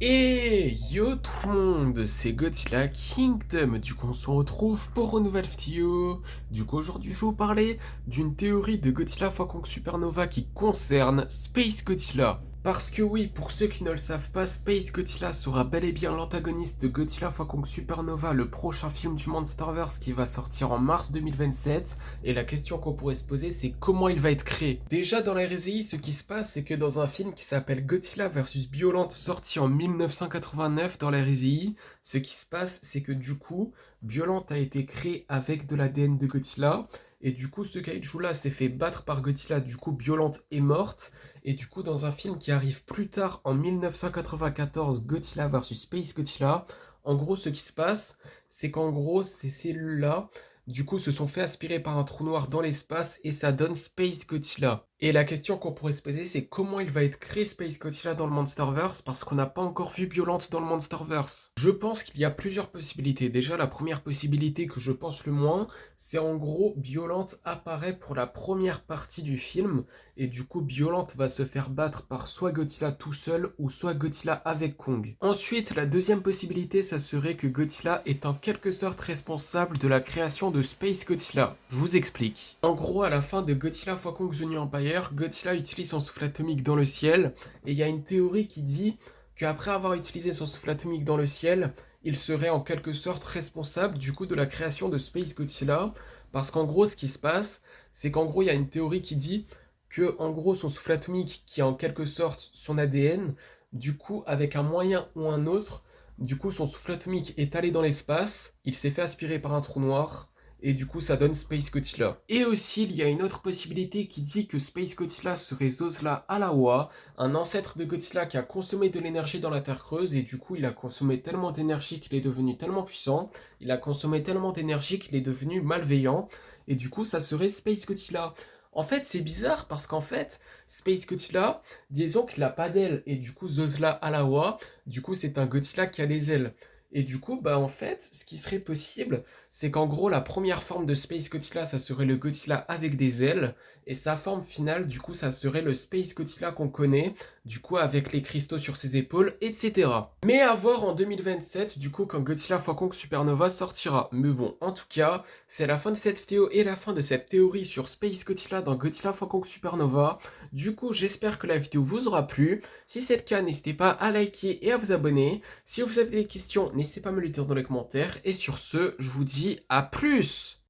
Et yo tout le monde, c'est Godzilla Kingdom. Du coup, on se retrouve pour une nouvelle vidéo. Du coup, aujourd'hui, je vais vous parler d'une théorie de Godzilla x Kong Supernova qui concerne Space Godzilla. Parce que oui, pour ceux qui ne le savent pas, Space Godzilla sera bel et bien l'antagoniste de Godzilla x Kong Supernova, le prochain film du Monsterverse qui va sortir en mars 2027. Et la question qu'on pourrait se poser, c'est comment il va être créé. Déjà, dans la RSI, ce qui se passe, c'est que dans un film qui s'appelle Godzilla vs Biollante, sorti en 1989 dans la RSI, ce qui se passe, c'est que du coup, Biollante a été créé avec de l'ADN de Godzilla. Et du coup, ce kaiju-là s'est fait battre par Godzilla, du coup, Biollante est morte. Et du coup, dans un film qui arrive plus tard en 1994, Godzilla vs Space Godzilla, en gros, ce qui se passe, c'est qu'en gros, ces cellules-là, du coup, se sont fait aspirer par un trou noir dans l'espace et ça donne Space Godzilla. Et la question qu'on pourrait se poser, c'est comment il va être créé Space Godzilla dans le Monsterverse parce qu'on n'a pas encore vu Biollante dans le Monsterverse. Je pense qu'il y a plusieurs possibilités. Déjà, la première possibilité que je pense le moins, c'est en gros, Biollante apparaît pour la première partie du film et du coup, Biollante va se faire battre par soit Godzilla tout seul ou soit Godzilla avec Kong. Ensuite, la deuxième possibilité, ça serait que Godzilla est en quelque sorte responsable de la création de Space Godzilla. Je vous explique. En gros, à la fin de Godzilla x Kong The New Empire, Godzilla utilise son souffle atomique dans le ciel et il y a une théorie qui dit qu'après avoir utilisé son souffle atomique dans le ciel, il serait en quelque sorte responsable du coup de la création de Space Godzilla parce qu'en gros, ce qui se passe, c'est qu'en gros, il y a une théorie qui dit que en gros son souffle atomique qui est en quelque sorte son ADN, du coup avec un moyen ou un autre, du coup son souffle atomique est allé dans l'espace, il s'est fait aspirer par un trou noir, et du coup ça donne Space Godzilla. Et aussi il y a une autre possibilité qui dit que Space Godzilla serait Zosla Alawa, un ancêtre de Godzilla qui a consommé de l'énergie dans la Terre creuse, et du coup il a consommé tellement d'énergie qu'il est devenu tellement puissant, il a consommé tellement d'énergie qu'il est devenu malveillant, et du coup ça serait Space Godzilla. En fait, c'est bizarre parce qu'en fait, Space Godzilla, disons qu'il n'a pas d'ailes, et du coup, Zosla Alawa, du coup, c'est un Godzilla qui a des ailes. Et du coup, bah en fait, ce qui serait possible, c'est qu'en gros, la première forme de Space Godzilla, ça serait le Godzilla avec des ailes, et sa forme finale, du coup, ça serait le Space Godzilla qu'on connaît, du coup, avec les cristaux sur ses épaules, etc. Mais à voir en 2027, du coup, quand Godzilla x Kong Supernova sortira. Mais bon, en tout cas, c'est la fin de cette vidéo et la fin de cette théorie sur Space Godzilla dans Godzilla x Kong Supernova. Du coup, j'espère que la vidéo vous aura plu. Si c'est le cas, n'hésitez pas à liker et à vous abonner. Si vous avez des questions, n'hésitez pas à me les dire dans les commentaires. Et sur ce, je vous dis à plus!